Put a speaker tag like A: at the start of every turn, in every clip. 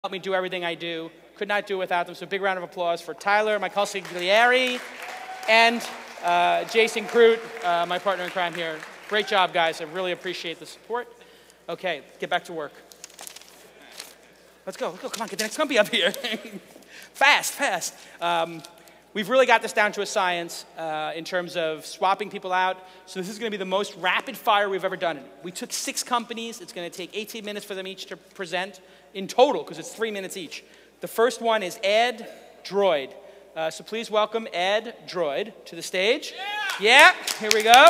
A: Help me do everything I do. Could not do it without them. So a big round of applause for Tyler, my consigliere, and Jason Crute, my partner in crime here. Great job, guys. I really appreciate the support. Okay, get back to work. Let's go. Come on, get the next company up here. Fast. We've really got this down to a science in terms of swapping people out. So this is going to be the most rapid fire we've ever done. We took 6 companies. It's going to take 18 minutes for them each to present in total, because it's 3 minutes each. The first one is Ed Droid. So please welcome Ed Droid to the stage. Yeah, here we go.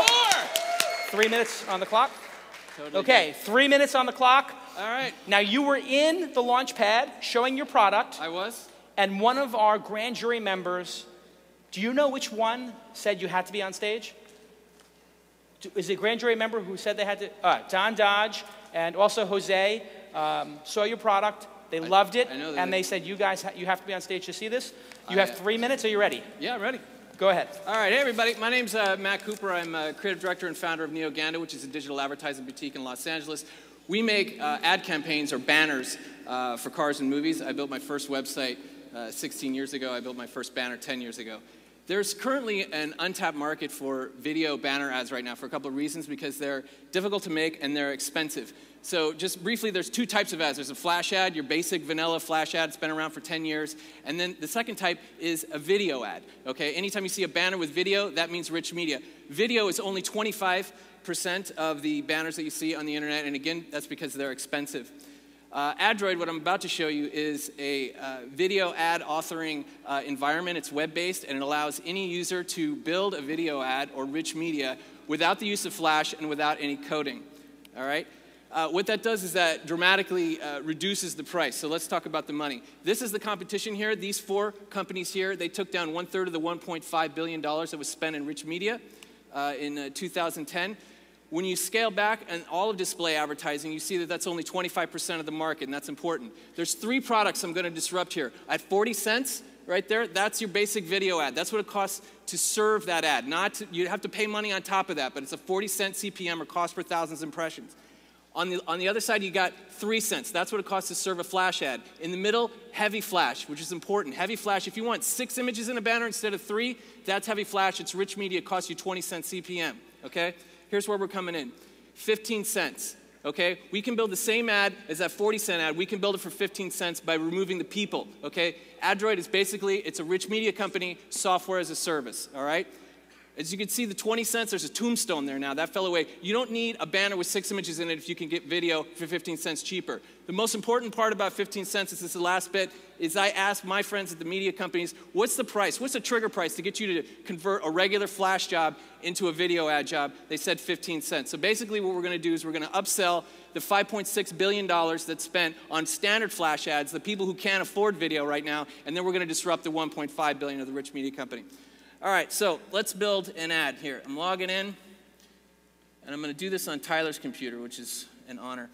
A: 3 minutes on the clock. Totally okay, good. 3 minutes on the clock.
B: All right.
A: Now, you were in the LaunchPad showing your product.
B: I was.
A: And one of our grand jury members, do you know which one said you had to be on stage? Is it a grand jury member who said they had to? Don Dodge and also Jose saw your product. They loved it. And they said, you guys, you have to be on stage to see this. You have 3 minutes. Are you ready?
B: Yeah, I'm ready.
A: Go ahead.
B: All right. Hey, everybody. My name's Matt Cooper. I'm creative director and founder of NeoGanda, which is a digital advertising boutique in Los Angeles. We make ad campaigns or banners for cars and movies. I built my first website 16 years ago. I built my first banner 10 years ago. There's currently an untapped market for video banner ads right now for a couple of reasons, because they're difficult to make and they're expensive. So just briefly, there's 2 types of ads. There's a flash ad, your basic vanilla flash ad. It's been around for 10 years. And then the second type is a video ad. Okay? Anytime you see a banner with video, that means rich media. Video is only 25% of the banners that you see on the internet. And again, that's because they're expensive. AdDroid, what I'm about to show you, is a video ad authoring environment. It's web-based, and it allows any user to build a video ad or rich media without the use of Flash and without any coding. All right? What that does is that dramatically reduces the price. So let's talk about the money. This is the competition here. These 4 companies here, they took down 1/3 of the $1.5 billion that was spent in rich media in 2010. When you scale back and all of display advertising, you see that that's only 25% of the market, and that's important. There's 3 products I'm going to disrupt here. At 40 cents, right there, that's your basic video ad. That's what it costs to serve that ad. You have to pay money on top of that, but it's a 40-cent CPM, or cost per thousands impressions. On the other side, you got 3 cents. That's what it costs to serve a flash ad. In the middle, heavy flash, which is important. Heavy flash, if you want 6 images in a banner instead of 3, that's heavy flash. It's rich media. It costs you 20 cents CPM, okay? Here's where we're coming in. 15 cents, okay? We can build the same ad as that 40-cent ad. We can build it for 15 cents by removing the people, okay? AdDroid is basically, it's a rich media company, software as a service, all right? As you can see, the 20 cents, there's a tombstone there now. That fell away. You don't need a banner with 6 images in it if you can get video for 15 cents cheaper. The most important part about 15 cents, this is the last bit, is I asked my friends at the media companies, what's the price? What's the trigger price to get you to convert a regular flash job into a video ad job? They said 15 cents. So basically what we're going to do is we're going to upsell the $5.6 billion that's spent on standard flash ads, the people who can't afford video right now, and then we're going to disrupt the $1.5 billion of the rich media company. All right, so let's build an ad here. I'm logging in, and I'm going to do this on Tyler's computer, which is an honor.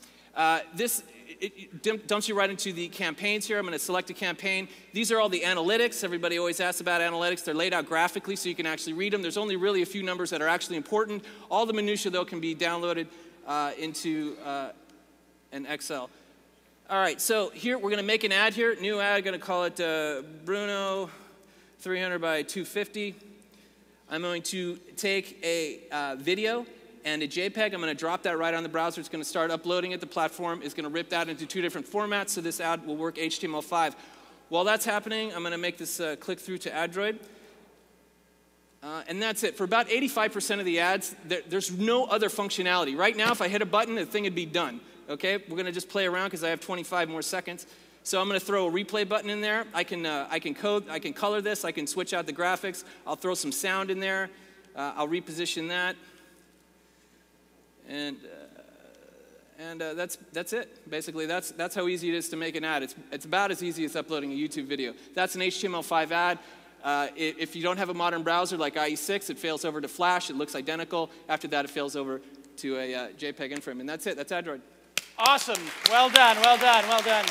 B: It dumps you right into the campaigns here. I'm going to select a campaign. These are all the analytics. Everybody always asks about analytics. They're laid out graphically so you can actually read them. There's only really a few numbers that are actually important. All the minutia, though, can be downloaded into an Excel. All right, so here we're going to make an ad here. New ad, going to call it Bruno 300 by 250. I'm going to take a video and a JPEG. I'm going to drop that right on the browser. It's going to start uploading it. The platform is going to rip that into 2 different formats, so this ad will work HTML5. While that's happening, I'm going to make this click through to AdDroid. And that's it. For about 85% of the ads, there's no other functionality. Right now, if I hit a button, the thing would be done. Okay? We're going to just play around because I have 25 more seconds. So I'm going to throw a replay button in there. I can code, I can color this, I can switch out the graphics. I'll throw some sound in there. I'll reposition that. And that's it. Basically, that's how easy it is to make an ad. It's about as easy as uploading a YouTube video. That's an HTML5 ad. If you don't have a modern browser like IE6, it fails over to Flash. It looks identical. After that, it fails over to a JPEG in-frame. And that's it. That's AdDroid.
A: Awesome. Well done. Well done. Well done.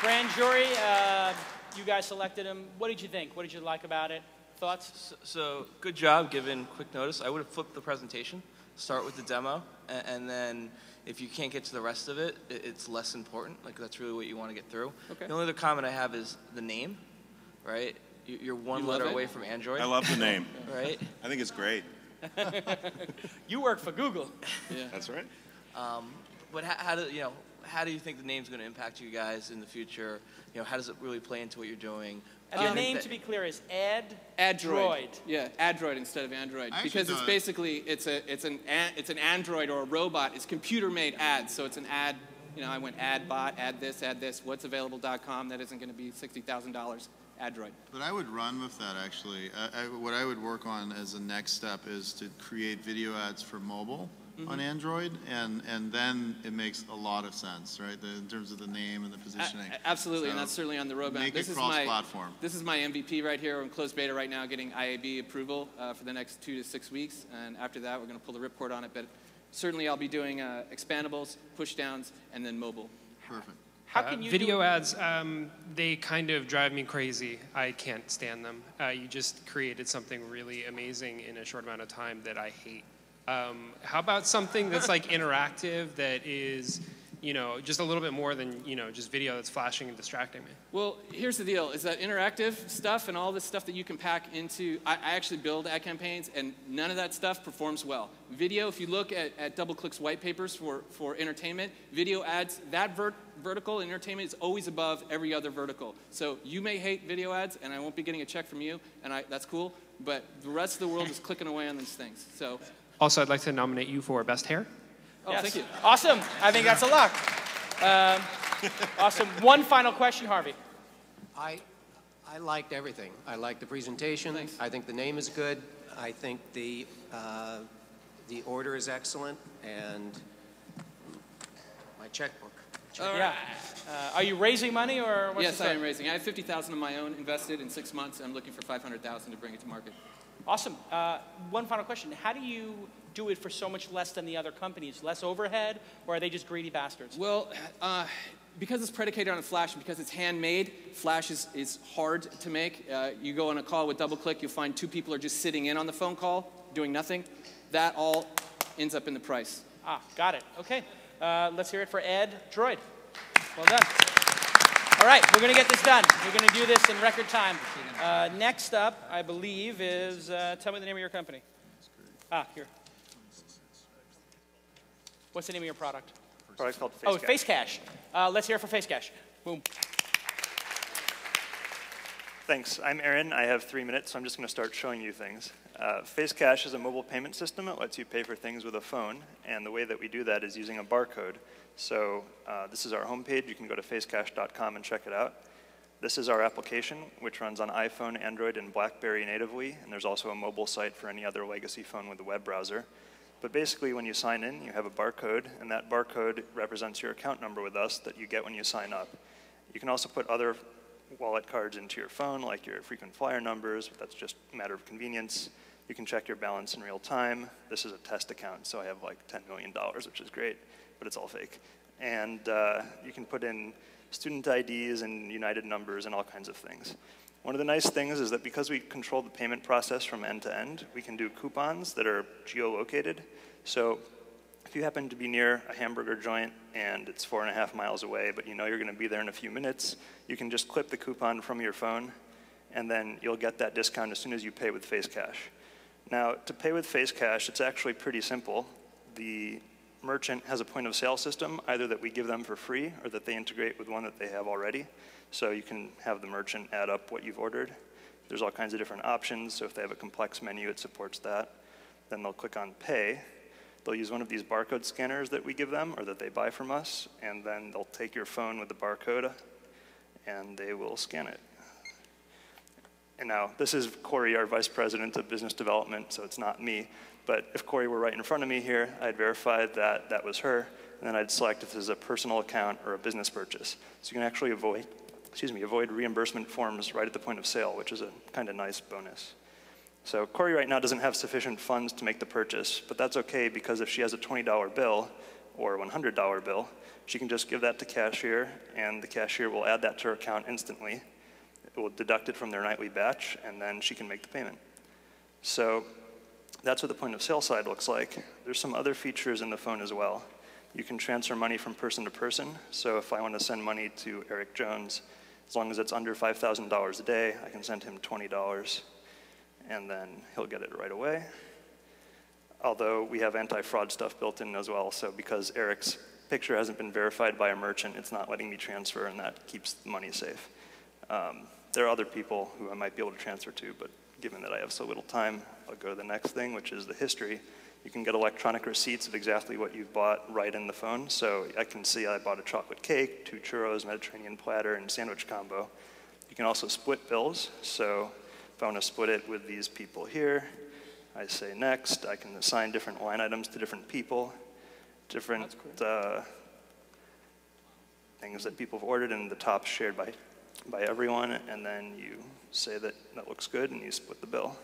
A: Grand jury, you guys selected him. What did you think? What did you like about it? Thoughts?
C: So good job given quick notice. I would have flipped the presentation, start with the demo, and then if you can't get to the rest of it, it's less important. Like, that's really what you want to get through.
B: Okay.
C: The only other comment I have is the name, right? You're one letter away from Android.
D: I love the name.
C: Right?
D: I think it's great.
A: You work for Google.
B: Yeah.
D: That's right.
C: But how do you think the name's going to impact you guys in the future? How does it really play into what you're doing?
A: And the name, to be clear, is
B: Adroid. Yeah, Adroid instead of Android, because it's basically it's an Android or a robot. It's computer-made ads, so it's an ad. I went ad bot, add this, what's available.com. That isn't going to be $60,000. Adroid.
E: But I would run with that, actually. What I would work on as a next step is to create video ads for mobile on Android, and then it makes a lot of sense, right? In terms of the name and the positioning.
B: Absolutely, and that's certainly on the roadmap.
E: Make it cross-platform.
B: This is my MVP right here. We're in closed beta right now, getting IAB approval for the next 2 to 6 weeks, and after that, we're going to pull the ripcord on it. But certainly, I'll be doing expandables, pushdowns, and then mobile.
E: Perfect.
A: How can you
F: video ads, they kind of drive me crazy. I can't stand them. You just created something really amazing in a short amount of time that I hate. How about something that's like interactive, that is, just a little bit more than, just video that's flashing and distracting me? Well,
B: here's the deal, is that interactive stuff and all this stuff that you can pack into, I actually build ad campaigns, and none of that stuff performs well. Video, if you look at DoubleClick's white papers for entertainment, video ads, that vertical in entertainment is always above every other vertical. So you may hate video ads, and I won't be getting a check from you, and that's cool, but the rest of the world is clicking away on these things. So.
F: Also, I'd like to nominate you for Best Hair.
B: Oh,
A: yes.
B: Thank you.
A: Awesome. I think that's a lock. Awesome. One final question, Harvey.
G: I liked everything. I liked the presentation.
B: Thanks.
G: I think the name is good. I think the order is excellent, and my checkbook.
A: Yeah. Are you raising money, or what's
B: Yes, I am raising. I have $50,000 of my own invested in 6 months. I'm looking for $500,000 to bring it to market.
A: Awesome. One final question. How do you do it for so much less than the other companies? Less overhead, or are they just greedy bastards?
B: Well, because it's predicated on Flash, and because it's handmade, Flash is hard to make. You go on a call with DoubleClick, you'll find 2 people are just sitting in on the phone call, doing nothing. That all ends up in the price.
A: Got it. Okay. Let's hear it for Ed Droid. Well done. All right, we're going to get this done. We're going to do this in record time. Next up, I believe, is, tell me the name of your company. Here. What's the name of your product?
H: Product's called FaceCash.
A: Oh, FaceCash. Let's hear it for FaceCash. Boom.
H: Thanks. I'm Aaron. I have 3 minutes, so I'm just going to start showing you things. FaceCash is a mobile payment system. It lets you pay for things with a phone, and the way that we do that is using a barcode. So this is our homepage. You can go to facecash.com and check it out. This is our application, which runs on iPhone, Android, and BlackBerry natively, and there's also a mobile site for any other legacy phone with a web browser. But basically, when you sign in, you have a barcode, and that barcode represents your account number with us that you get when you sign up. You can also put other wallet cards into your phone, like your frequent flyer numbers, but that's just a matter of convenience. You can check your balance in real time. This is a test account, so I have like $10 million, which is great, but it's all fake. And you can put in student IDs and United numbers and all kinds of things. One of the nice things is that because we control the payment process from end to end, we can do coupons that are geolocated. So if you happen to be near a hamburger joint and it's 4.5 miles away, but you know you're going to be there in a few minutes, you can just clip the coupon from your phone, and then you'll get that discount as soon as you pay with FaceCash. Now, to pay with FaceCash, it's actually pretty simple. The merchant has a point of sale system, either that we give them for free or that they integrate with one that they have already. So you can have the merchant add up what you've ordered. There's all kinds of different options, so if they have a complex menu, it supports that. Then they'll click on Pay. They'll use one of these barcode scanners that we give them or that they buy from us, and then they'll take your phone with the barcode and they will scan it. And now, this is Corey, our Vice President of Business Development, so it's not me. But if Corey were right in front of me here, I'd verify that that was her, and then I'd select if this is a personal account or a business purchase. So you can actually avoid reimbursement forms right at the point of sale, which is a kind of nice bonus. So Corey right now doesn't have sufficient funds to make the purchase, but that's okay because if she has a $20 bill or $100 bill, she can just give that to cashier, and the cashier will add that to her account instantly. It will deduct it from their nightly batch, and then she can make the payment. So that's what the point of sale side looks like. There's some other features in the phone as well. You can transfer money from person to person. So if I want to send money to Eric Jones, as long as it's under $5,000 a day, I can send him $20, and then he'll get it right away. Although we have anti-fraud stuff built in as well, so because Eric's picture hasn't been verified by a merchant, it's not letting me transfer, and that keeps the money safe. There are other people who I might be able to transfer to, but given that I have so little time, I'll go to the next thing, which is the history. You can get electronic receipts of exactly what you've bought right in the phone. So I can see I bought a chocolate cake, 2 churros, Mediterranean platter, and sandwich combo. You can also split bills. So if I want to split it with these people here, I say next. I can assign different line items to different people, different things that people have ordered, and the top's shared by everyone, and then you say that that looks good, and you split the bill.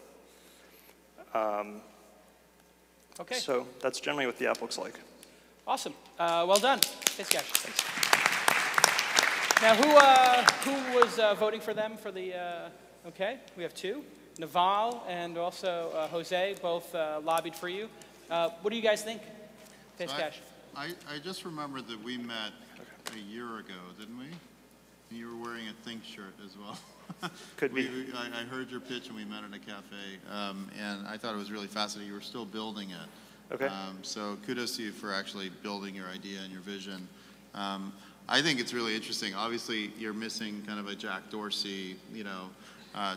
A: Okay.
H: So that's generally what the app looks like.
A: Awesome. Well done. Thanks, guys. Thanks. Now, who was voting for them for the, okay, we have 2. Naval and also Jose both lobbied for you. What do you guys think? Face Cash.
E: I just remembered that we met a year ago, didn't we? And you were wearing a Think shirt as well.
H: Could be.
E: I heard your pitch and we met in a cafe, and I thought it was really fascinating. You were still building it.
H: Okay.
E: So kudos to you for actually building your idea and your vision. I think it's really interesting. Obviously, you're missing kind of a Jack Dorsey,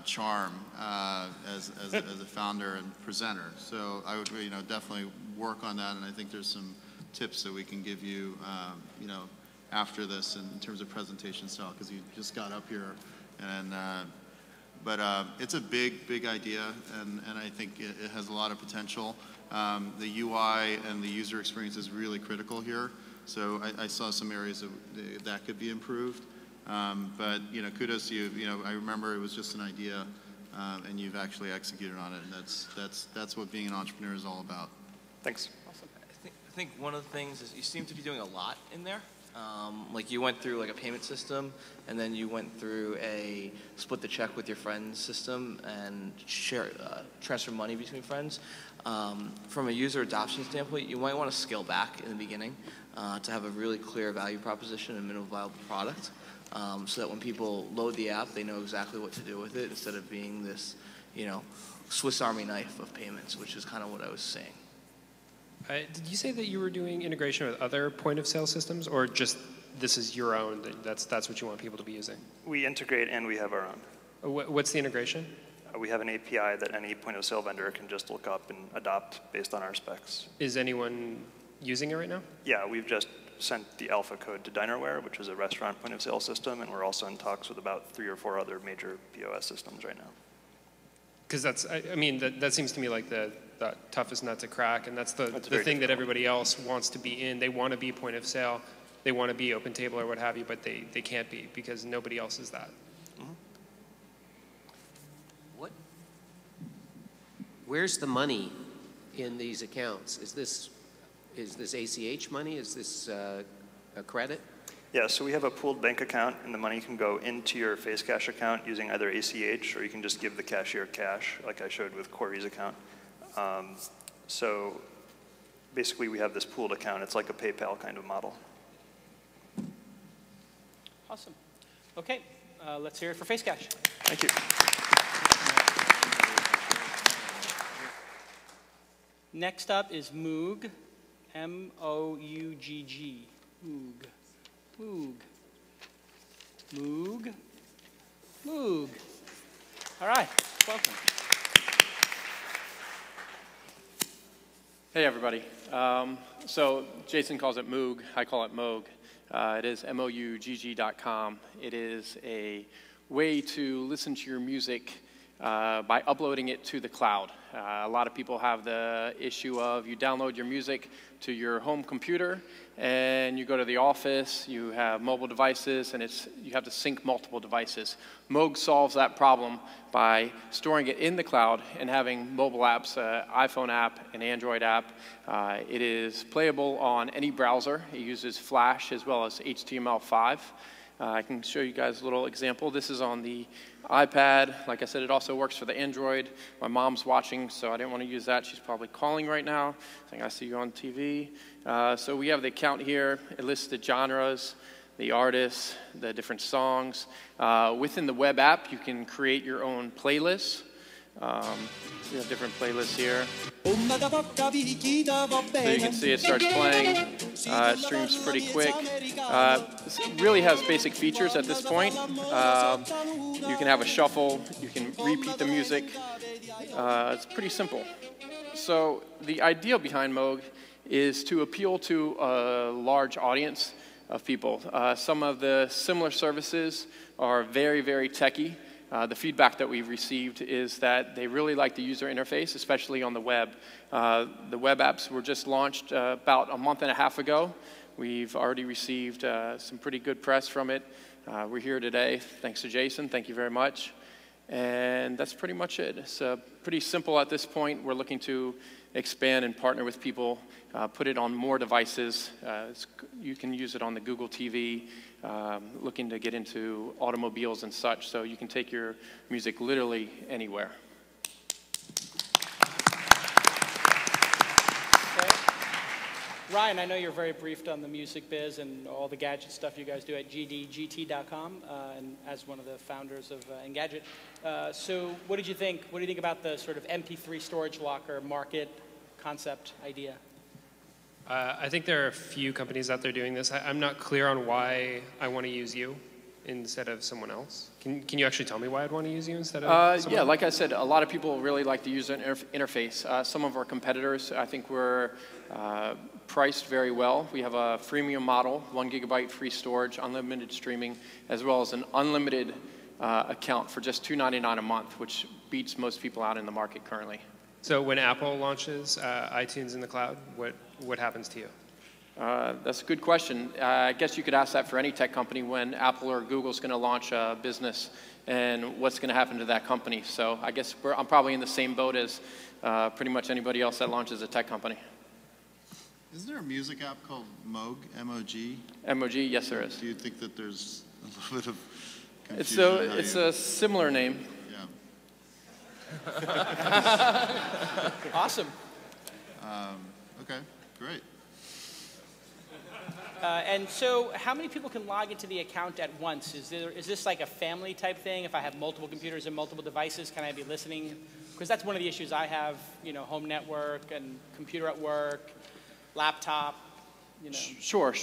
E: charm as a founder and presenter. So I would, definitely work on that. And I think there's some tips that we can give you, after this in terms of presentation style, because you just got up here. And but it's a big idea, and I think it has a lot of potential. The UI and the user experience is really critical here. So I saw some areas that could be improved. But kudos to you. I remember it was just an idea, and you've actually executed on it, and that's what being an entrepreneur is all about.
H: Thanks.
C: Awesome. I think one of the things is you seem to be doing a lot in there. Like you went through like a payment system, and then you went through a split the check with your friends system and transfer money between friends. From a user adoption standpoint, you might want to scale back in the beginning to have a really clear value proposition and minimum viable product, so that when people load the app, they know exactly what to do with it instead of being this, Swiss Army knife of payments, which is kind of what I was saying.
F: Did you say that you were doing integration with other point-of-sale systems, or just this is your own, that's what you want people to be using?
H: We integrate and we have our own.
F: What's the integration?
H: We have an API that any point-of-sale vendor can just look up and adopt based on our specs.
F: Is anyone using it right now?
H: Yeah, we've just sent the alpha code to Dinerware, which is a restaurant point-of-sale system, and we're also in talks with about 3 or 4 other major POS systems right now.
F: Because that seems to me like the toughest nut to crack, and that's the thing
H: difficult.
F: that everybody else wants to be in. They want to be point of sale, they want to be open table or what have you, but they can't be because nobody else is that.
G: Mm-hmm. Where's the money in these accounts? Is this ACH money? Is this a credit?
H: Yeah, so we have a pooled bank account, and the money can go into your FaceCash account using either ACH, or you can just give the cashier cash, like I showed with Corey's account. So basically, we have this pooled account. It's like a PayPal kind of model.
A: Awesome. Okay, let's hear it for FaceCash.
H: Thank you.
A: Next up is Moog, M-O-U-G-G, Moog. Moog. Moog. Moog. All right, welcome.
D: Hey, everybody. So Jason calls it Moog. I call it Moog. It is mougg.com. It is a way to listen to your music by uploading it to the cloud. A lot of people have the issue of you download your music to your home computer and you go to the office, you have mobile devices, and you have to sync multiple devices. Moog solves that problem by storing it in the cloud and having mobile apps, iPhone app, an Android app. It is playable on any browser. It uses Flash as well as HTML5. I can show you guys a little example. This is on the iPad. Like I said, it also works for the Android. My mom's watching, so I didn't want to use that. She's probably calling right now, saying, I see you on TV. So we have the account here. It lists the genres, the artists, the different songs. Within the web app, you can create your own playlists. We have different playlists here. So you can see it starts playing. It streams pretty quick. It really has basic features at this point. You can have a shuffle. You can repeat the music. It's pretty simple. So the idea behind Moog is to appeal to a large audience of people. Some of the similar services are very, very techy. The feedback that we've received is that they really like the user interface, especially on the web. The web apps were just launched about a month and a half ago. We've already received some pretty good press from it. We're here today, thanks to Jason. Thank you very much. And that's pretty much it. It's pretty simple at this point. We're looking to expand and partner with people, put it on more devices. You can use it on the Google TV, looking to get into automobiles and such, so you can take your music literally anywhere.
A: Okay. Ryan, I know you're very briefed on the music biz and all the gadget stuff you guys do at gdgt.com, and as one of the founders of Engadget. So what did you think? What do you think about the sort of MP3 storage locker market concept idea?
F: I think there are a few companies out there doing this. I'm not clear on why I want to use you instead of someone else. Can you actually tell me why I'd want to use you instead of someone else?
D: Like I said, a lot of people really like the user interface. Some of our competitors, I think we're priced very well. We have a freemium model, 1 gigabyte free storage, unlimited streaming, as well as an unlimited account for just $2.99 a month, which beats most people out in the market currently.
F: So when Apple launches iTunes in the cloud, what happens to you?
D: That's a good question. I guess you could ask that for any tech company when Apple or Google's going to launch a business and what's going to happen to that company. So I guess I'm probably in the same boat as pretty much anybody else that launches a tech company.
E: Isn't there a music app called Moog, M-O-G?
D: M-O-G, yes there is.
E: Do you think that there's a little bit of confusion?
D: It's a similar name.
E: Yeah.
A: Awesome.
E: Okay, great.
A: And so how many people can log into the account at once? Is this like a family type thing? If I have multiple computers and multiple devices, can I be listening? Because that's one of the issues I have, home network and computer at work, laptop,
D: Sure.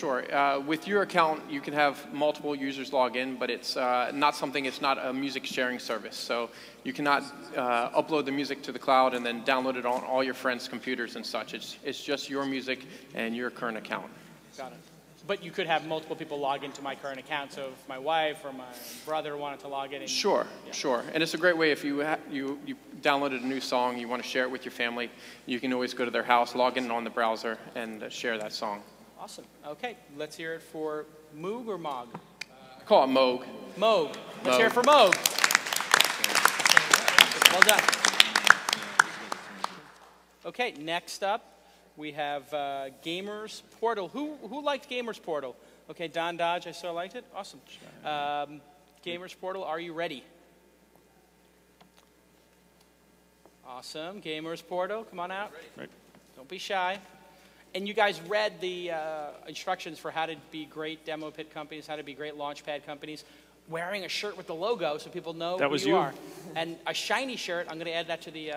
D: With your account, you can have multiple users log in, but it's it's not a music sharing service. So you cannot upload the music to the cloud and then download it on all your friends' computers and such. It's just your music and your current account.
A: Got it. But you could have multiple people log into my current account, so if my wife or my brother wanted to log in.
D: Sure. And it's a great way if you downloaded a new song, you want to share it with your family, you can always go to their house, log in on the browser, and share that song.
A: Awesome. Okay, let's hear it for Moog or Mog?
D: I call it Moog.
A: Moog. Let's hear it for Moog. Well done. Okay, next up, we have Gamers Portal. Who liked Gamers Portal? Okay, Don Dodge, I saw liked it. Awesome. Gamers Portal, are you ready? Awesome. Gamers Portal, come on out.
I: Right.
A: Don't be shy. And you guys read the instructions for how to be great demo pit companies, how to be great LaunchPad companies, wearing a shirt with the logo so people know who you are. And a shiny shirt, I'm going to add that to the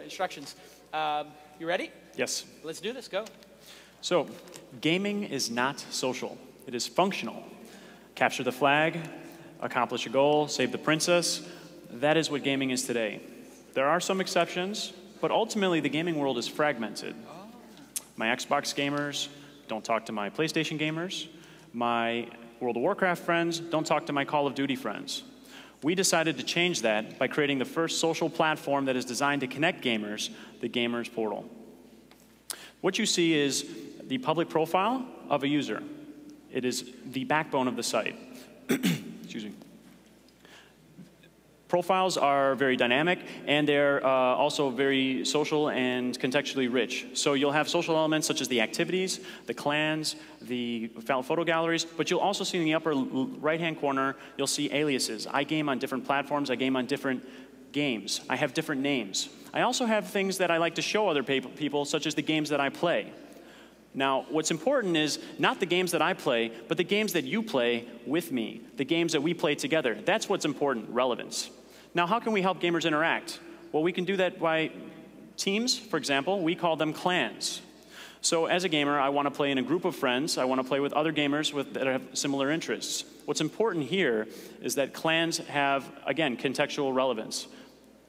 A: instructions. You ready?
I: Yes.
A: Let's do this. Go.
I: So, gaming is not social. It is functional. Capture the flag, accomplish a goal, save the princess. That is what gaming is today. There are some exceptions, but ultimately the gaming world is fragmented. My Xbox gamers don't talk to my PlayStation gamers. My World of Warcraft friends don't talk to my Call of Duty friends. We decided to change that by creating the first social platform that is designed to connect gamers, the Gamers Portal. What you see is the public profile of a user. It is the backbone of the site. Excuse me. Profiles are very dynamic, and they're also very social and contextually rich. So you'll have social elements such as the activities, the clans, the photo galleries, but you'll also see in the upper right-hand corner, you'll see aliases. I game on different platforms, I game on different games. I have different names. I also have things that I like to show other people, such as the games that I play. Now, what's important is not the games that I play, but the games that you play with me, the games that we play together. That's what's important, relevance. Now, how can we help gamers interact? Well, we can do that by teams, for example. We call them clans. So as a gamer, I want to play in a group of friends. I want to play with other gamers that have similar interests. What's important here is that clans have, again, contextual relevance.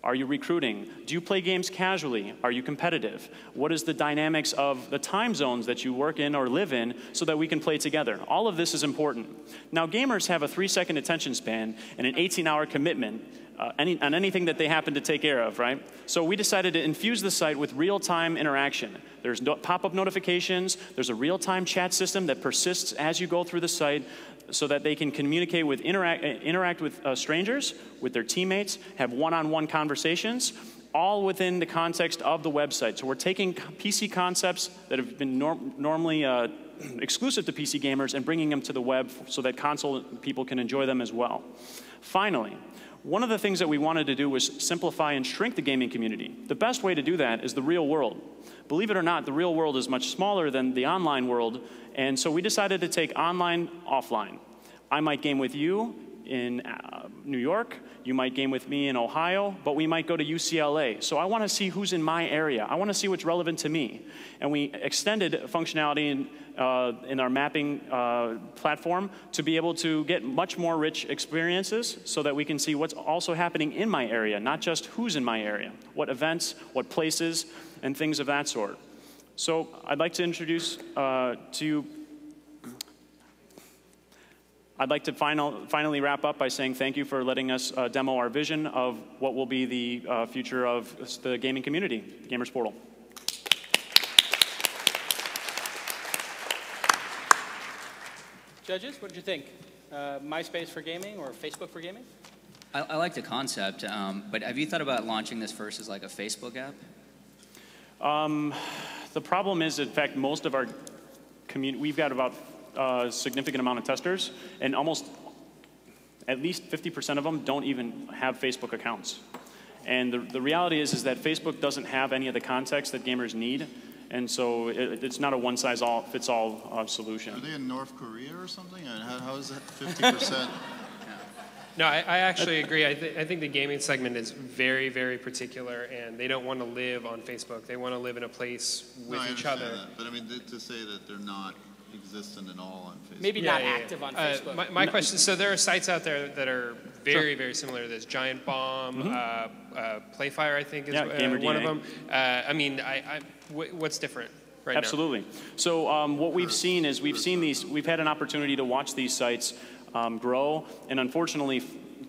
I: Are you recruiting? Do you play games casually? Are you competitive? What is the dynamics of the time zones that you work in or live in so that we can play together? All of this is important. Now, gamers have a 3-second attention span and an 18-hour commitment on anything that they happen to take care of, right? So we decided to infuse the site with real-time interaction. There's pop-up notifications. There's a real-time chat system that persists as you go through the site, so that they can communicate with, interact with strangers, with their teammates, have one-on-one conversations, all within the context of the website. So we're taking PC concepts that have been normally exclusive to PC gamers and bringing them to the web so that console people can enjoy them as well. Finally, one of the things that we wanted to do was simplify and shrink the gaming community. The best way to do that is the real world. Believe it or not, the real world is much smaller than the online world, and so we decided to take online, offline. I might game with you in New York, you might game with me in Ohio, but we might go to UCLA. So I want to see who's in my area. I want to see what's relevant to me. And we extended functionality in our mapping platform to be able to get much more rich experiences so that we can see what's also happening in my area, not just who's in my area, what events, what places, and things of that sort. So I'd like to introduce to you, I'd like to finally wrap up by saying thank you for letting us demo our vision of what will be the future of the gaming community, the Gamers Portal.
A: Judges, what did you think? MySpace for gaming or Facebook for gaming?
J: I like the concept, but have you thought about launching this first as like a Facebook app?
I: The problem is, in fact, most of our community, we've got about a significant amount of testers, and almost at least 50% of them don't even have Facebook accounts. And the reality is that Facebook doesn't have any of the context that gamers need, and so it's not a one-size-fits-all solution.
E: Are they in North Korea or something? How is that 50%?
F: No, I actually agree. I think the gaming segment is very, very particular, and they don't want to live on Facebook. They want to live in a place with each other.
E: That. But I mean, to say that they're not existent at all on Facebook.
A: Maybe not active on Facebook.
F: My question, so there are sites out there that are very, very similar to this. Giant Bomb, Playfire, I think, is one of them. I mean, what's different right now?
I: Absolutely. So what we've seen is we've had an opportunity to watch these sites grow and unfortunately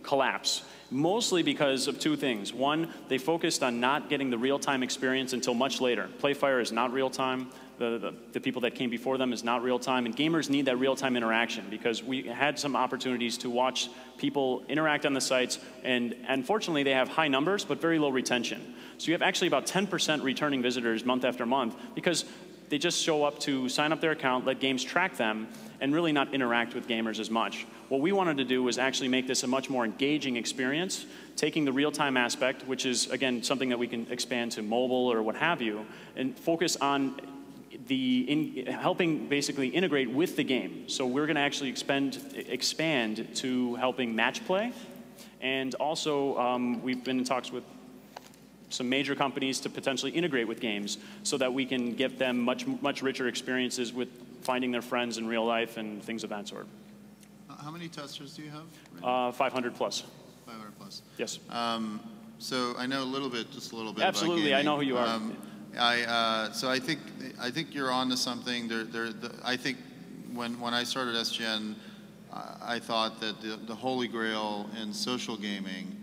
I: collapse, mostly because of two things. One, they focused on not getting the real-time experience until much later. Playfire is not real-time. The people that came before them is not real-time, and gamers need that real-time interaction because we had some opportunities to watch people interact on the sites, and unfortunately they have high numbers but very low retention. So you have actually about 10% returning visitors month after month because they just show up to sign up their account, let games track them, and really not interact with gamers as much. What we wanted to do was actually make this a much more engaging experience, taking the real-time aspect, which is, again, something that we can expand to mobile or what have you, and focus on helping basically integrate with the game. So we're going to actually expand to helping match play, and also we've been in talks with some major companies to potentially integrate with games so that we can give them much richer experiences with finding their friends in real life and things of that sort.
E: How many testers do you have?
I: 500 plus.
E: 500 plus.
I: Yes.
E: So I know just a little bit.
I: Absolutely,
E: about gaming.
I: I know who you are.
E: So I think you're on to something. I think when I started SGN, I thought that the holy grail in social gaming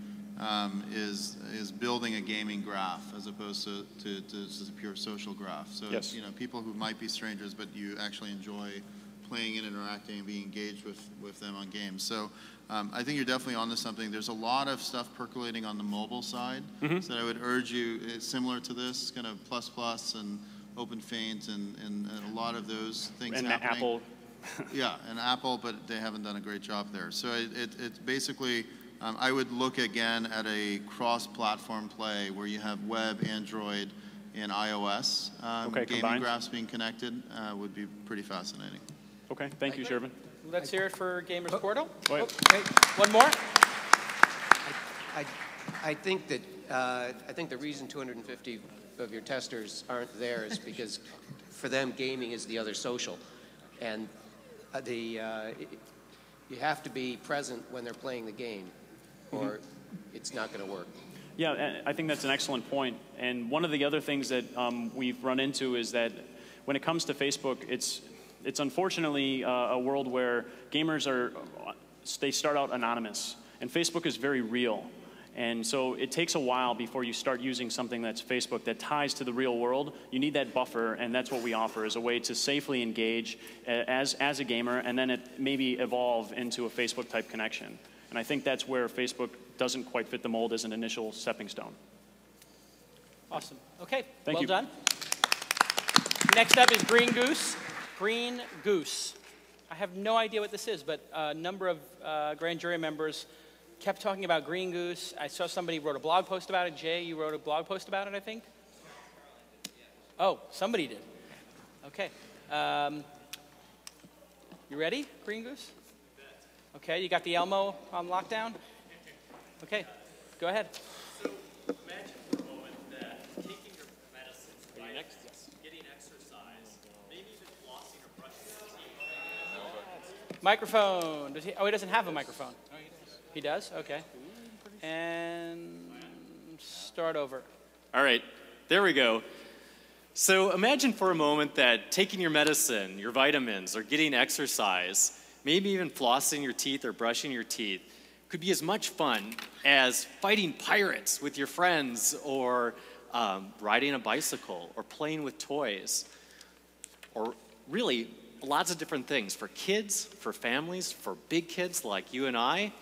E: is building a gaming graph as opposed to just a pure social graph. So
I: yes.
E: People who might be strangers, but you actually enjoy playing and interacting and being engaged with them on games. So I think you're definitely onto something. There's a lot of stuff percolating on the mobile side. So I would urge you, it's similar to this, kind of plus and OpenFaint and a lot of those things
I: and
E: happening.
I: Apple.
E: Yeah, and Apple, but they haven't done a great job there. So it's basically, I would look again at a cross-platform play where you have web, Android, and iOS. Gaming
I: combined.
E: graphs being connected would be pretty fascinating.
I: Okay, thank you, Shervin.
A: Let's hear it for Gamers Portal.
I: Wait.
A: One more.
G: I think that I think the reason 250 of your testers aren't there is because for them gaming is the other social, and you have to be present when they're playing the game, or it's not going to work.
I: Yeah, I think that's an excellent point. And one of the other things that we've run into is that when it comes to Facebook, it's unfortunately a world where gamers they start out anonymous, and Facebook is very real. And so it takes a while before you start using something that's Facebook that ties to the real world. You need that buffer, and that's what we offer as a way to safely engage as a gamer, and then it maybe evolve into a Facebook-type connection. And I think that's where Facebook doesn't quite fit the mold as an initial stepping stone.
A: Awesome. Okay,
I: Thank you.
A: done. Next up is Green Goose. Green Goose. I have no idea what this is, but a number of grand jury members kept talking about Green Goose. I saw somebody wrote a blog post about it. Jay, you wrote a blog post about it, I think? Oh, somebody did. Okay. You ready, Green Goose? Okay, you got the Elmo on lockdown? Okay, go ahead.
K: So imagine for a moment that taking your medicine, right? Getting exercise, maybe even flossing or brushing your teeth.
A: Microphone. Does he? Oh, he doesn't have a microphone. He does? Okay. And start over.
K: All right, there we go. So imagine for a moment that taking your medicine, your vitamins, or getting exercise, maybe even flossing your teeth or brushing your teeth, could be as much fun as fighting pirates with your friends, or riding a bicycle, or playing with toys, or really lots of different things for kids, for families, for big kids like you and I.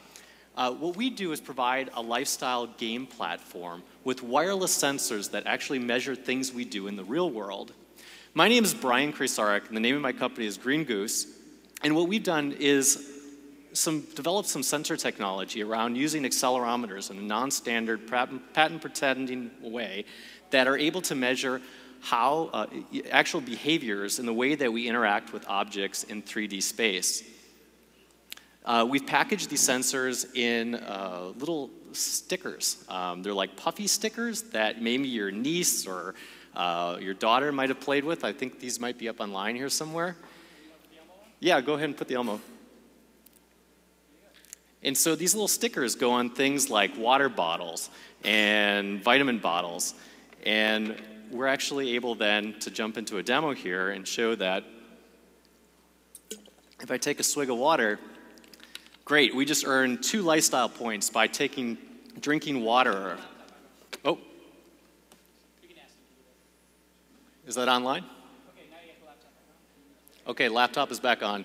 K: What we do is provide a lifestyle game platform with wireless sensors that actually measure things we do in the real world. My name is Brian Krasarek, and the name of my company is Green Goose. And what we've done is developed some sensor technology around using accelerometers in a non-standard, patent-pretending way that are able to measure how actual behaviors in the way that we interact with objects in 3D space. We've packaged these sensors in little stickers. They're like puffy stickers that maybe your niece or your daughter might have played with. I think these might be up online here somewhere. Yeah, go ahead and put the Elmo. And so these little stickers go on things like water bottles and vitamin bottles. And we're actually able then to jump into a demo here and show that if I take a swig of water, great, we just earned 2 lifestyle points by drinking water. Oh. Is that online? Okay, laptop is back on.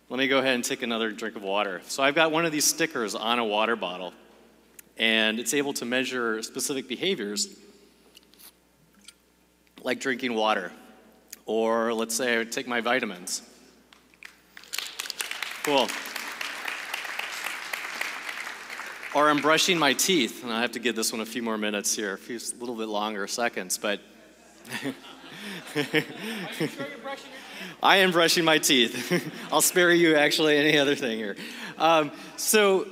K: Let me go ahead and take another drink of water. So I've got one of these stickers on a water bottle, and it's able to measure specific behaviors like drinking water, or let's say I take my vitamins. Cool. Or I'm brushing my teeth, and I have to give this one a few more minutes here, a little bit longer seconds, but
A: Are you sure you're brushing your teeth?
K: I am brushing my teeth. I'll spare you actually any other thing here. So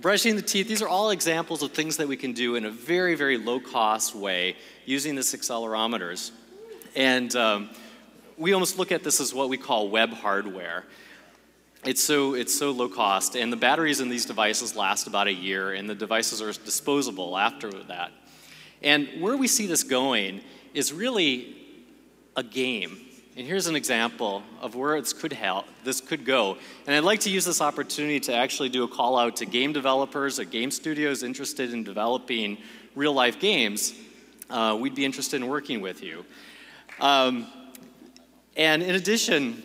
K: brushing the teeth, these are all examples of things that we can do in a very, very low-cost way using this accelerometers. And we almost look at this as what we call web hardware. It's so low cost, and the batteries in these devices last about a year, and the devices are disposable after that. And where we see this going is really a game. And here's an example of where this could go. And I'd like to use this opportunity to actually do a call out to game developers or game studios interested in developing real-life games. We'd be interested in working with you. And in addition,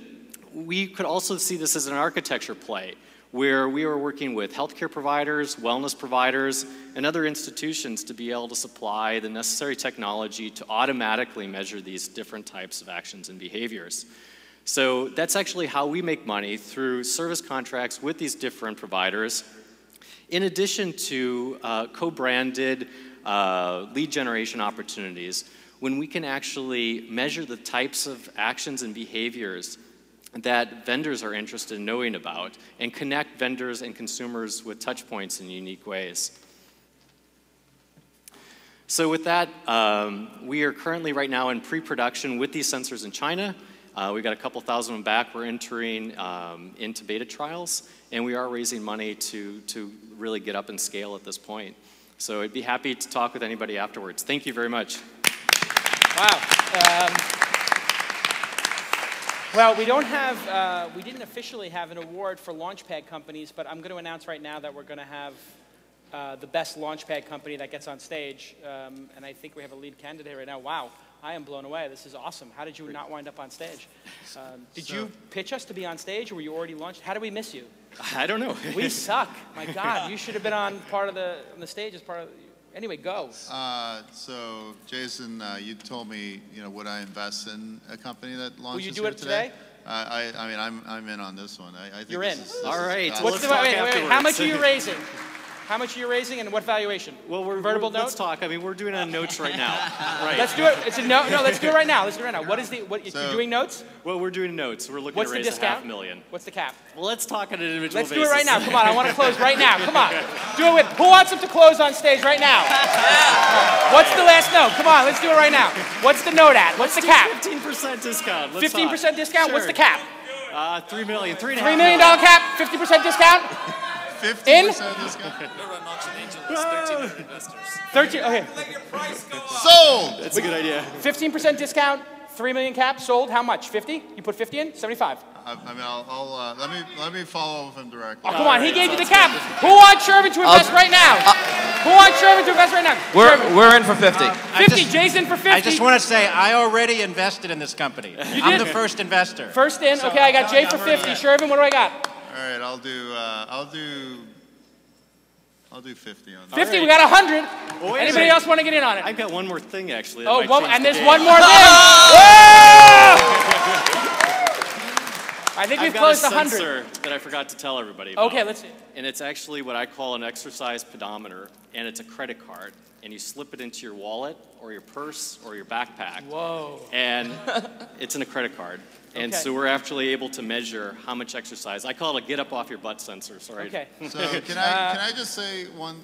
K: we could also see this as an architecture play, where we are working with healthcare providers, wellness providers, and other institutions to be able to supply the necessary technology to automatically measure these different types of actions and behaviors. So that's actually how we make money, through service contracts with these different providers, in addition to co-branded lead generation opportunities, when we can actually measure the types of actions and behaviors that vendors are interested in knowing about, and connect vendors and consumers with touch points in unique ways. So with that, we are currently right now in pre-production with these sensors in China. We've got a couple thousand of them back. We're entering into beta trials, and we are raising money to really get up and scale at this point. So I'd be happy to talk with anybody afterwards. Thank you very much.
A: Wow. Well, we don't have, we didn't officially have an award for LaunchPad companies, but I'm going to announce right now that we're going to have the best LaunchPad company that gets on stage. And I think we have a lead candidate right now. Wow. I am blown away. This is awesome. How did you not wind up on stage? Did you pitch us to be on stage, or were you already launched? How did we miss you?
K: I don't know.
A: We suck. My God, you should have been on the stage as part of. Anyway, go.
E: So Jason, you told me, would I invest in a company that launches?
A: Will you do it today?
E: I mean, I'm in on this one. I think
A: you're in.
E: All
K: right.
A: What's the wait, how much are you raising? How much are you raising, and what valuation?
K: Well,
A: convertible note.
K: Let's talk. I mean, we're doing notes right now. Right.
A: Let's do it. It's a no. No, let's do it right now. Let's do it right now. What is the? You're doing notes?
K: Well, we're doing notes. We're looking
A: What's
K: to raise
A: the discount?
K: $500,000.
A: What's the cap?
K: Well, let's talk on an individual
A: basis.
K: Let's
A: do it right now. Come on, I want to close right now. Come on. Do it with. Who wants him to close on stage right now? What's the last note? Come on, let's do it right now. What's the note at? What's the cap?
K: 15% discount.
A: 15% discount.
K: Sure.
A: What's the cap?
K: $3 million. $3.5
A: $3 million cap. 50% discount.
E: 50% discount.
A: 13. Okay.
E: Sold.
K: That's a good idea.
A: 15% discount. 3 million cap sold. How much? 50? You put 50 in? 75.
E: I mean, let me follow with him directly.
A: Oh, come on, he gave you the cap. Who wants Shervin to invest right now? Who wants Shervin to invest right now?
L: We're in for 50.
A: 50. Jason for 50.
G: I just want to say I already invested in this company. I'm the first investor.
A: First in. Okay, I got Jay for 50. Shervin, what do I got?
E: All right, I'll do 50 on that.
A: 50, we got 100. Oh, anybody else want to get in on it?
K: I've got one more thing, actually.
A: Oh, and there's
K: game.
A: one more thing. I think we've closed 100.
K: I've got a sensor that I forgot to tell everybody about.
A: Okay, let's see.
K: And it's actually what I call an exercise pedometer, and it's a credit card. And you slip it into your wallet or your purse or your backpack.
A: Whoa.
K: And it's in a credit card. And so we're actually able to measure how much exercise. I call it a get up off your butt sensor. Sorry.
A: Okay.
E: So can I just say one?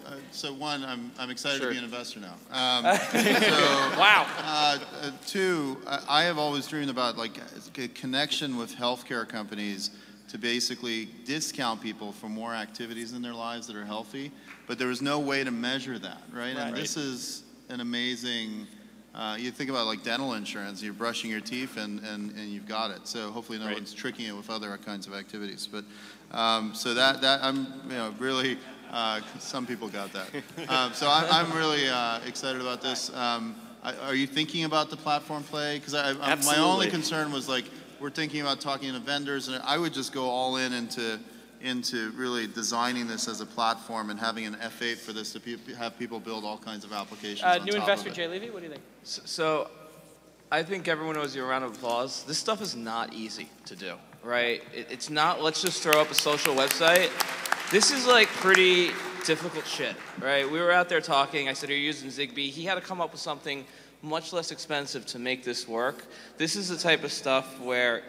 E: I'm excited to be an investor now.
A: Wow.
E: Two, I have always dreamed about like a connection with healthcare companies to basically discount people for more activities in their lives that are healthy, but there was no way to measure that, right? And this is an amazing. You think about like dental insurance, you're brushing your teeth and you've got it. So hopefully no one's tricking it with other kinds of activities. But so that I'm really some people got that. So I'm really excited about this. Are you thinking about the platform play? Because my only concern was like we're thinking about talking to vendors, and I would just go all in into really designing this as a platform and having an F8 for this to have people build all kinds of applications on
A: New
E: top
A: investor,
E: of it.
A: Jay Levy, what do you think?
C: So I think everyone owes you a round of applause. This stuff is not easy to do, right? It's not, let's just throw up a social website. This is like pretty difficult shit, right? We were out there talking. I said, are you using Zigbee? He had to come up with something much less expensive to make this work. This is the type of stuff where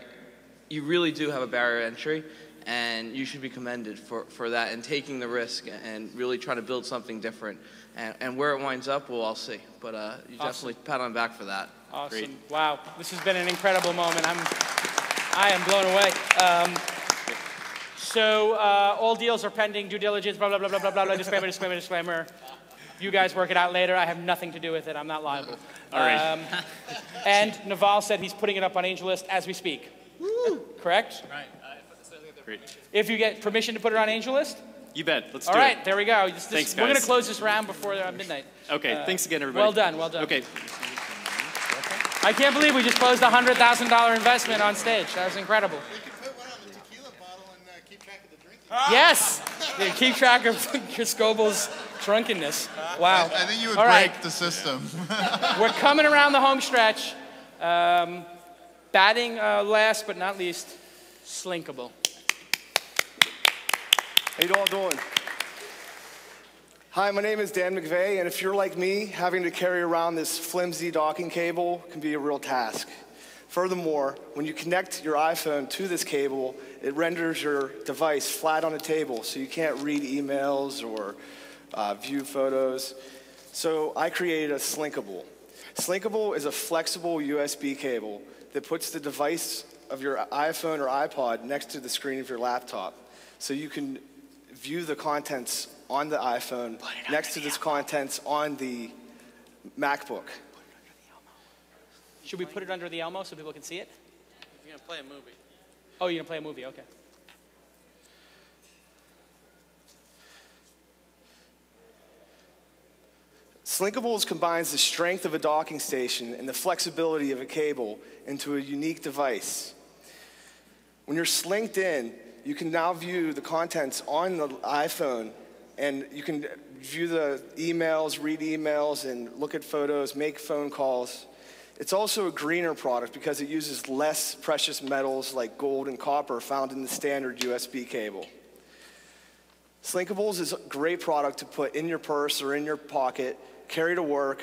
C: you really do have a barrier to entry. And you should be commended for that and taking the risk and really trying to build something different. And where it winds up, we'll all see. But you definitely pat on the back for that.
A: Awesome.
C: Great.
A: Wow. This has been an incredible moment. I am blown away. So all deals are pending, due diligence, blah, blah, blah, blah, blah, blah, disclaimer, disclaimer, disclaimer. You guys work it out later. I have nothing to do with it. I'm not liable.
K: All right.
A: And Naval said he's putting it up on AngelList as we speak. Woo. Correct?
K: Right. Great.
A: If you get permission to put it on AngelList?
K: You bet. Let's do it.
A: All right, there we go.
K: Thanks,
A: we're going to
K: guys.
A: close this round before midnight.
K: Okay, thanks again, everybody.
A: Well done, well done.
K: Okay.
A: I can't believe we just closed a $100,000 investment on stage. That was incredible. Yes! Yeah, keep track of Scoble's drunkenness. Wow.
E: I think you would
A: All
E: break
A: right.
E: the system.
A: We're coming around the home stretch. Batting last but not least, Slinkable.
L: How you all doing? Hi, my name is Dan McVeigh, and if you're like me, having to carry around this flimsy docking cable can be a real task. Furthermore, when you connect your iPhone to this cable, it renders your device flat on a table, so you can't read emails or view photos. So I created a Slinkable. Slinkable is a flexible USB cable that puts the device of your iPhone or iPod next to the screen of your laptop. So you can view the contents on the iPhone next to this contents on the MacBook.
A: Should we put it under the Elmo so people can see it?
C: You're gonna play a movie.
A: Oh, you're gonna play a movie, okay.
L: Slinkables combines the strength of a docking station and the flexibility of a cable into a unique device. When you're slinked in, you can now view the contents on the iPhone, and you can view the emails, read emails, and look at photos, make phone calls. It's also a greener product because it uses less precious metals like gold and copper found in the standard USB cable. Slinkables is a great product to put in your purse or in your pocket, carry to work,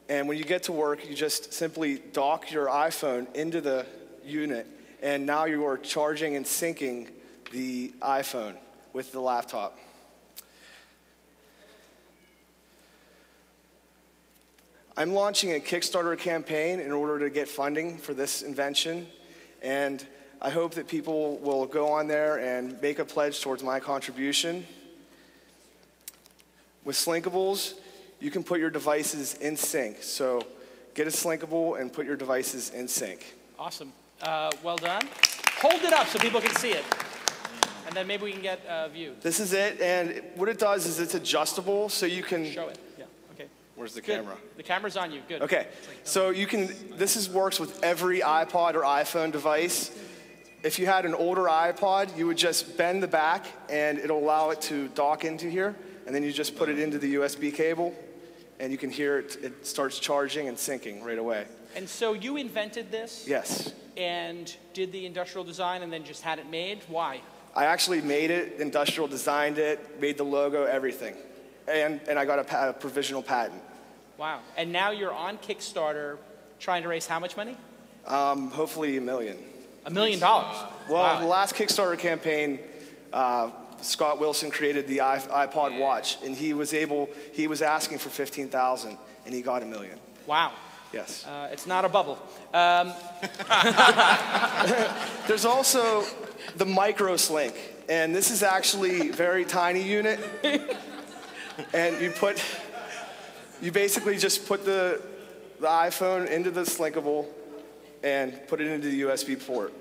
L: and when you get to work, you just simply dock your iPhone into the unit, and now you are charging and syncing the iPhone with the laptop. I'm launching a Kickstarter campaign in order to get funding for this invention, and I hope that people will go on there and make a pledge towards my contribution. With Slinkables, you can put your devices in sync. So get a Slinkable and put your devices in sync.
A: Awesome. Well done. Hold it up so people can see it. And then maybe we can get a view.
L: This is it, and what it does is it's adjustable, so you can...
A: Show it, yeah, okay.
L: Where's the
A: Good.
L: camera?
A: The camera's on you, good.
L: Okay, so you can, works with every iPod or iPhone device. If you had an older iPod, you would just bend the back, and it'll allow it to dock into here, and then you just put it into the USB cable, and you can hear it starts charging and syncing right away.
A: And so you invented this?
L: Yes.
A: And did the industrial design and then just had it made? Why?
L: I actually made it, industrial designed it, made the logo, everything. And I got a provisional patent.
A: Wow. And now you're on Kickstarter trying to raise how much money?
L: Hopefully $1 million.
A: $1 million?
L: Well,
A: Wow.
L: the last Kickstarter campaign, Scott Wilson created the iPod Watch, and he was asking for $15,000, and he got $1 million.
A: Wow.
L: Yes.
A: It's not a bubble.
L: There's also the Micro Slink, and this is actually a very tiny unit. And you basically just put the iPhone into the Slinkable and put it into the USB port.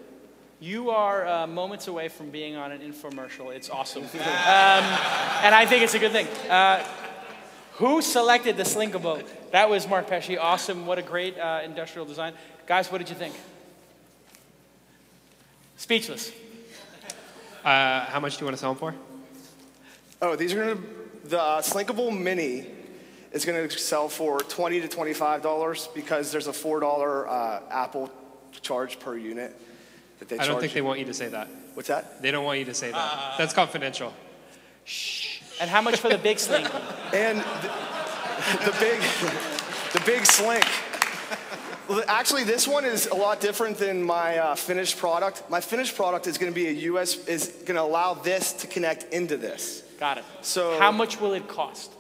A: You are moments away from being on an infomercial. It's awesome. And I think it's a good thing. Who selected the Slinkable? That was Mark Pesci. Awesome. What a great industrial design. Guys, what did you think? Speechless.
F: How much do you want to sell them for?
L: Oh, these are the Slinkable Mini is going to sell for $20 to $25 because there's a $4 Apple charge per unit that they charge.
F: I don't think they want you to say that.
L: What's that?
F: They don't want you to say that. That's confidential.
A: Shh. And how much for the big Slink?
L: And the big Slink. Well, actually, this one is a lot different than my finished product. My finished product is going to be is going to allow this to connect into this.
A: Got it.
L: So
A: how much will it cost?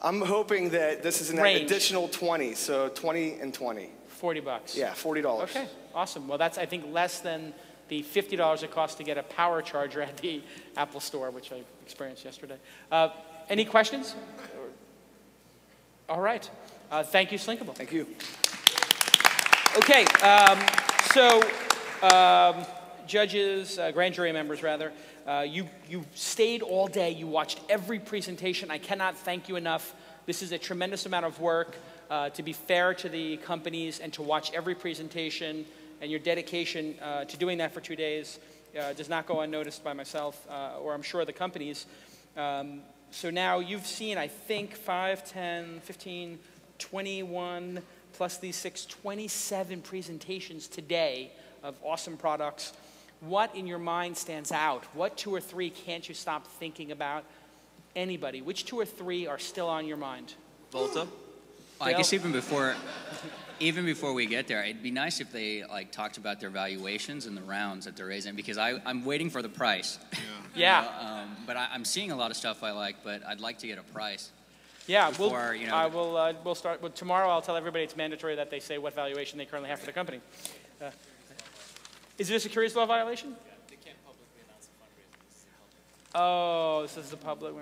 L: I'm hoping that this is an additional 20, so 20 and 20.
A: $40.
L: Yeah, $40.
A: Okay, awesome. Well, that's, I think, less than the $50 it costs to get a power charger at the Apple store, which I experienced yesterday. Any questions? All right. Thank you, Slinkable.
L: Thank you.
A: Okay, judges, grand jury members, rather, you stayed all day. You watched every presentation. I cannot thank you enough. This is a tremendous amount of work to be fair to the companies and to watch every presentation, and your dedication to doing that for 2 days does not go unnoticed by myself, or I'm sure the companies. So now you've seen, I think, 5, 10, 15, 21, plus these 6, 27 presentations today of awesome products. What in your mind stands out? What 2 or 3 can't you stop thinking about? Anybody? Which 2 or 3 are still on your mind?
C: Volta.
J: I guess even before we get there, it'd be nice if they like talked about their valuations and the rounds that they're raising, because I'm waiting for the price.
A: Yeah.
J: But I'm seeing a lot of stuff I like, but I'd like to get a price.
A: Yeah,
J: before,
A: we'll start. Well, tomorrow I'll tell everybody it's mandatory that they say what valuation they currently have for the company. Is it a securities law violation?
M: Yeah, they can't publicly announce a fundraising. This is public.
A: Oh, this is the public.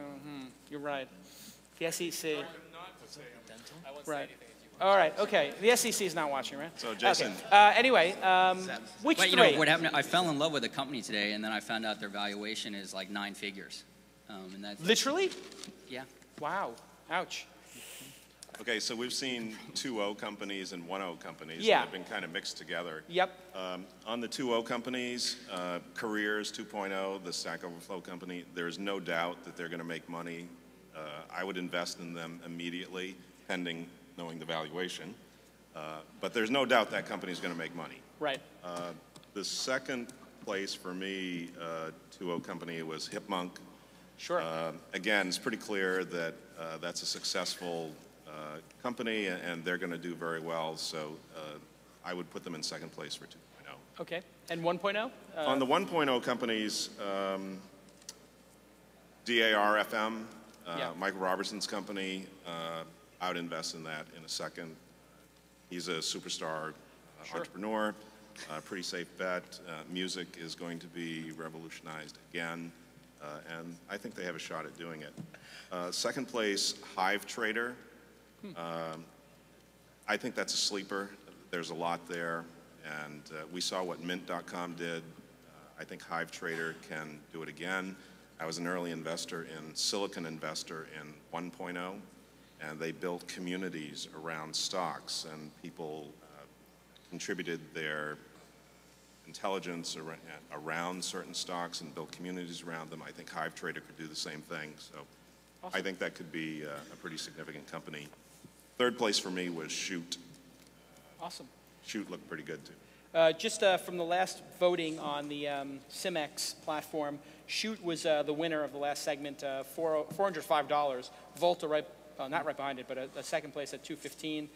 A: You're right. The SEC. Right. All right. Okay. The SEC is not watching, right?
N: So, Jason.
A: Okay. Anyway, which
J: but,
A: 3?
J: What happened? I fell in love with a company today, and then I found out their valuation is like 9 figures. And that's
A: literally?
J: Yeah.
A: Wow. Ouch.
N: Okay, so we've seen 2.0 companies and 1.0 companies
A: Yeah.
N: that have been kind of mixed together.
A: Yep.
N: On the 2.0 companies, Careers 2.0, the Stack Overflow company, there's no doubt that they're going to make money. I would invest in them immediately, pending knowing the valuation. But there's no doubt that company is going to make money.
A: Right.
N: The second place for me, 2.0 company, was Hipmunk.
A: Sure.
N: Again, it's pretty clear that that's a successful company, and they're going to do very well. So I would put them in second place for 2.0.
A: Okay. And 1.0?
N: On the 1.0 companies, DAR-FM, Michael Robertson's company, I would invest in that in a second. He's a superstar entrepreneur, pretty safe bet. Music is going to be revolutionized again, and I think they have a shot at doing it. Second place, Hive Trader. I think that's a sleeper. There's a lot there, and we saw what Mint.com did. I think Hive Trader can do it again. I was an early investor in Silicon Investor in 1.0, and they built communities around stocks, and people contributed their intelligence around certain stocks and built communities around them. I think Hive Trader could do the same thing, so awesome. I think that could be a pretty significant company. Third place for me was Shoot.
A: Awesome.
N: Shoot looked pretty good, too.
A: Just from the last voting on the Simex platform, Shoot was the winner of the last segment, $405. Volta, not right behind it, but a second place at $215.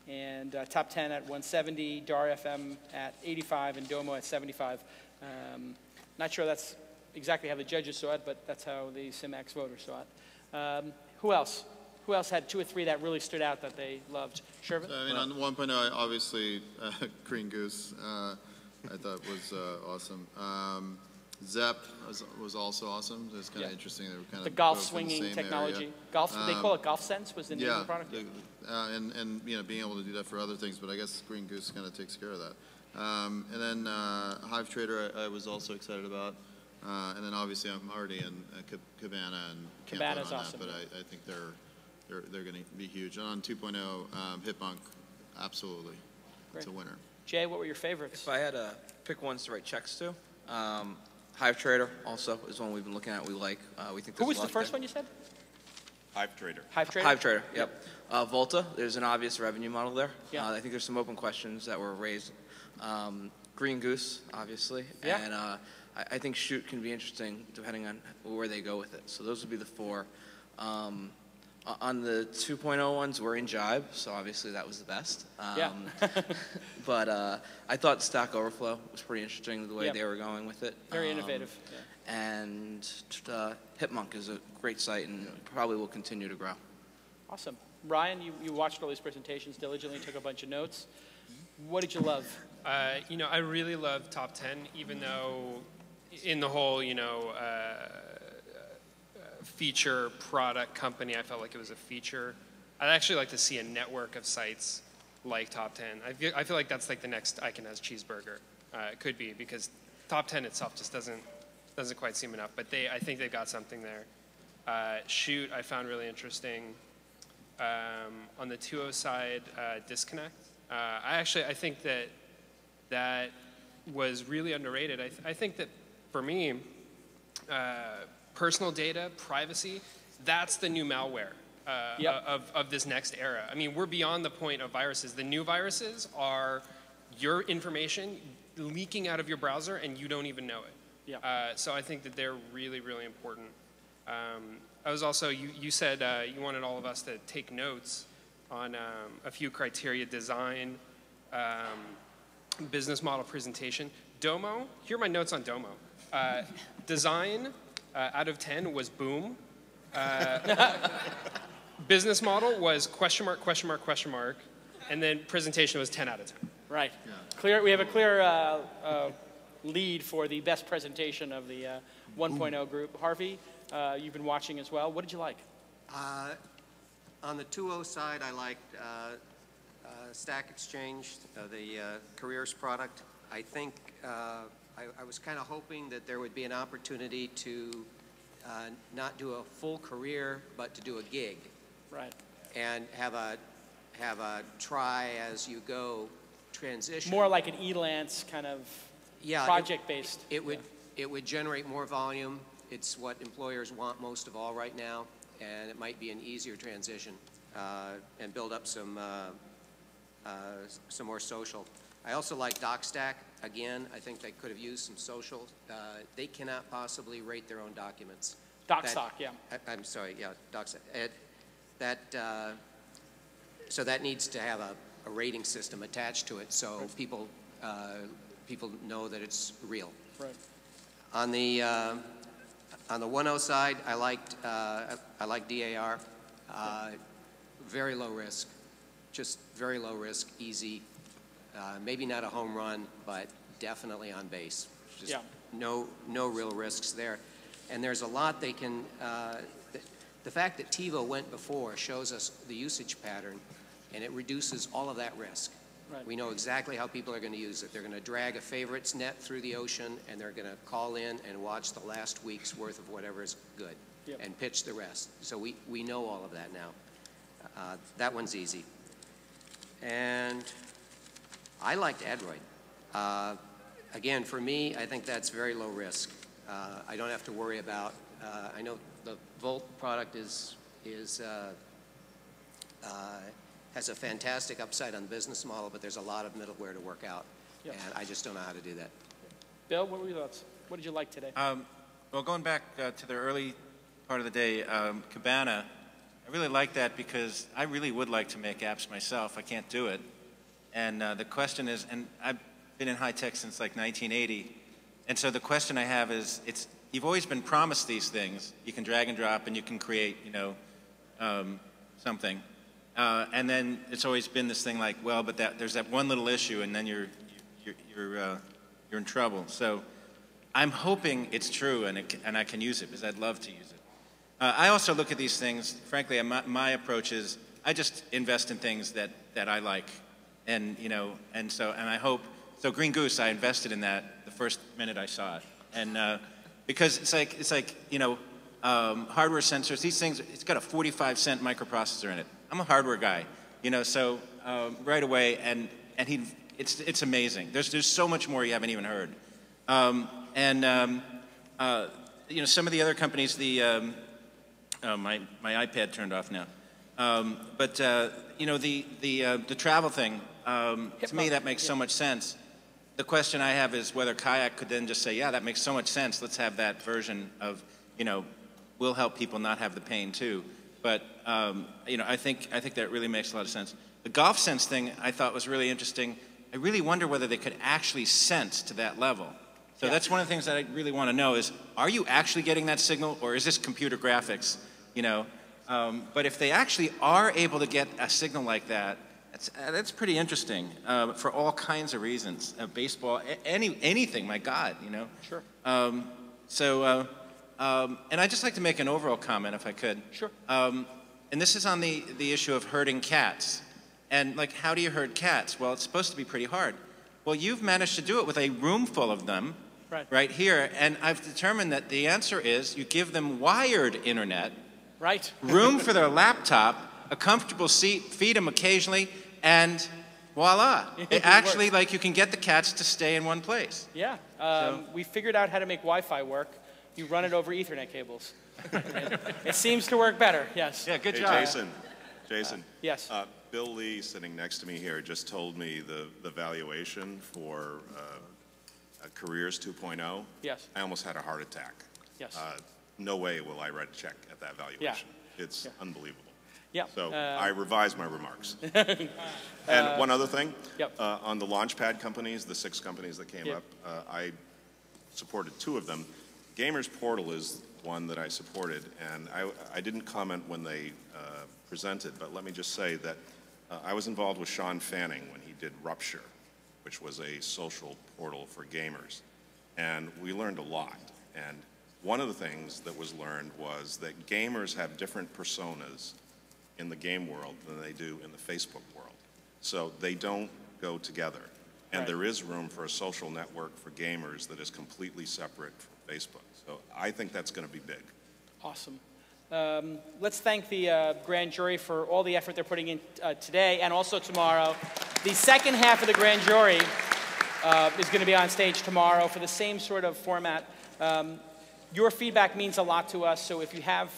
A: And top 10 at 170, DAR-FM at 85, and Domo at 75. Not sure that's exactly how the judges saw it, but that's how the Simex voters saw it. Who else? Who else had 2 or 3 that really stood out that they loved? Shervin?
E: I mean, on 1.0, obviously, Green Goose, I thought was awesome. Zep was also awesome. It's kind of interesting. They were kind of
A: the golf swinging technology. Golf, they call it Golf Sense was the name of the product?
E: And you know, being able to do that for other things, but I guess Green Goose kind of takes care of that. And then Hive Trader I was also excited about. And then obviously I'm already in Cabana and can't vote on
A: awesome.
E: that, but I think they're going to be huge. And on 2.0, Hipmunk, absolutely.
A: Great.
E: It's a winner.
A: Jay, what were your favorites?
C: If I had to pick ones to write checks to, Hive Trader also is one we've been looking at. We like. We think.
A: Who was the first one you said?
N: Hive Trader.
A: Hive Trader.
C: Hive Trader. Yep. Volta. There's an obvious revenue model there.
A: Yeah.
C: I think there's some open questions that were raised. Green Goose, obviously.
A: Yeah.
C: And I think Shoot can be interesting depending on where they go with it. So those would be the 4. On the 2.0 ones, we're in Jibe, so obviously that was the best. But I thought Stack Overflow was pretty interesting, the way they were going with it.
A: Very innovative.
C: And Hipmunk is a great site and probably will continue to grow.
A: Awesome. Ryan, you watched all these presentations diligently, took a bunch of notes. What did you love?
F: You know, I really love Top 10, even though in the whole, feature product company, I felt like it was a feature. I'd actually like to see a network of sites like Top 10. I feel like that's like the next Icon Has Cheeseburger. It could be, because Top 10 itself just doesn't quite seem enough, but I think they've got something there. Shoot, I found really interesting. On the 2.0 side, Disconnect. I think that was really underrated. I think that for me, personal data, privacy, that's the new malware of this next era. I mean, we're beyond the point of viruses. The new viruses are your information leaking out of your browser and you don't even know it. So I think that they're really, really important. I was also, you said you wanted all of us to take notes on a few criteria: design, business model, presentation. Domo, here are my notes on Domo. Design, out of 10 was boom. Business model was question mark, question mark, question mark. And then presentation was 10 out of 10.
A: Right. Yeah. Clear. We have a clear lead for the best presentation of the 1.0 group. Harvey, you've been watching as well. What did you like?
G: On the 2.0 side, I liked Stack Exchange, the careers product. I think I was kind of hoping that there would be an opportunity to not do a full career, but to do a gig.
A: Right.
G: And have a try as you go transition.
A: More like an Elance kind of project-based.
G: It would generate more volume. It's what employers want most of all right now, and it might be an easier transition and build up some more social. I also like DocStack. Again, I think they could have used some social. They cannot possibly rate their own documents.
A: DocStack, yeah.
G: I'm sorry, yeah, DocStack. So that needs to have a rating system attached to it, so people know that it's real.
A: Right.
G: On the 1.0 side, I liked DAR. Very low risk, just very low risk, easy. Maybe not a home run, but definitely on base. Just no real risks there. And there's a lot they can. The fact that TiVo went before shows us the usage pattern, and it reduces all of that risk.
A: Right.
G: We know exactly how people are going to use it. They're going to drag a favorites net through the ocean, and they're going to call in and watch the last week's worth of whatever is good and pitch the rest. So we know all of that now. That one's easy. And I liked Android. Again, for me, I think that's very low risk. I don't have to worry about, I know the Volt product has a fantastic upside on the business model, but there's a lot of middleware to work out, and I just don't know how to do that.
A: Bill, what were your thoughts? What did you like today?
O: Well, going back to the early part of the day, Cabana, I really like that because I really would like to make apps myself. I can't do it. And the question is, and I've been in high tech since like 1980, and so the question I have is, you've always been promised these things. You can drag and drop, and you can create, something. And then it's always been this thing like, well, but there's that one little issue, and then you're in trouble. So I'm hoping it's true, and I can use it because I'd love to use it. I also look at these things. Frankly, my approach is I just invest in things that I like, and I hope. So Green Goose, I invested in that the first minute I saw it, and because it's like hardware sensors. These things, it's got a 45-cent microprocessor in it. I'm a hardware guy, so right away, and it's amazing. There's so much more you haven't even heard, some of the other companies. My iPad turned off now, but the travel thing. To me, that makes so much sense. The question I have is whether Kayak could then just say, yeah, that makes so much sense. Let's have that version of, we'll help people not have the pain too. But I think that really makes a lot of sense. The golf sense thing I thought was really interesting. I really wonder whether they could actually sense to that level. So that's one of the things that I really want to know is, are you actually getting that signal, or is this computer graphics? But if they actually are able to get a signal like that, that's pretty interesting for all kinds of reasons. Baseball, anything. My God,
A: Sure.
O: And I'd just like to make an overall comment, if I could.
A: Sure.
O: And this is on the issue of herding cats. And how do you herd cats? Well, it's supposed to be pretty hard. Well, you've managed to do it with a room full of them, right here. And I've determined that the answer is you give them wired internet,
A: right?
O: Room for their laptop, a comfortable seat, feed them occasionally, and Voila.
A: It
O: Actually,
A: works.
O: like you can get the cats to stay in one place.
A: Yeah. We figured out how to make Wi-Fi work. You run it over Ethernet cables. It seems to work better, yes.
O: Yeah, good
N: Hey,
O: job.
N: Jason.
A: Yes.
N: Bill Lee, sitting next to me here, just told me the valuation for Careers 2.0.
A: Yes.
N: I almost had a heart attack.
A: Yes.
N: No way will I write a check at that valuation. It's unbelievable.
A: Yeah.
N: So I revised my remarks. And one other thing, on the LaunchPad companies, the 6 companies that came up, I supported 2 of them. Gamers Portal is one that I supported, and I didn't comment when they presented, but let me just say that I was involved with Sean Fanning when he did Rupture, which was a social portal for gamers. And we learned a lot. And one of the things that was learned was that gamers have different personas in the game world than they do in the Facebook world. So they don't go together. And there is room for a social network for gamers that is completely separate from Facebook. So I think that's going to be big.
A: Awesome. Let's thank the grand jury for all the effort they're putting in today and also tomorrow. The second half of the grand jury is going to be on stage tomorrow for the same sort of format. Your feedback means a lot to us, so if you have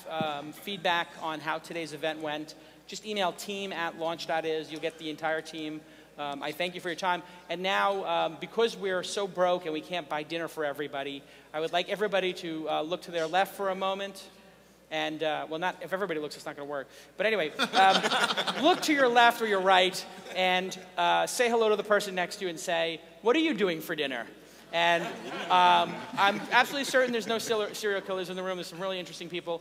A: feedback on how today's event went, just email team@launch.is. You'll get the entire team. I thank you for your time. And now, because we're so broke and we can't buy dinner for everybody, I would like everybody to look to their left for a moment. And, well, not if everybody looks, it's not going to work. But anyway, look to your left or your right and say hello to the person next to you and say, what are you doing for dinner? And I'm absolutely certain there's no serial killers in the room. There's some really interesting people.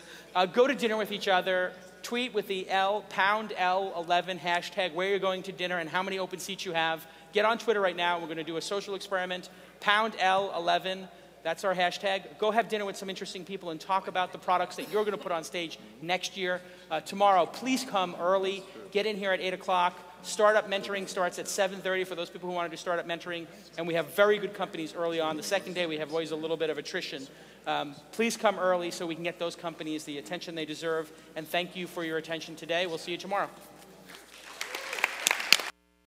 A: Go to dinner with each other. Tweet with the #L11 hashtag where you're going to dinner and how many open seats you have. Get on Twitter right now. We're going to do a social experiment. #L11. That's our hashtag. Go have dinner with some interesting people and talk about the products that you're going to put on stage next year. Tomorrow, please come early. Get in here at 8 o'clock. Startup mentoring starts at 7:30 for those people who want to do startup mentoring. And we have very good companies early on. The second day, we have always a little bit of attrition. Please come early so we can get those companies the attention they deserve. And thank you for your attention today. We'll see you tomorrow.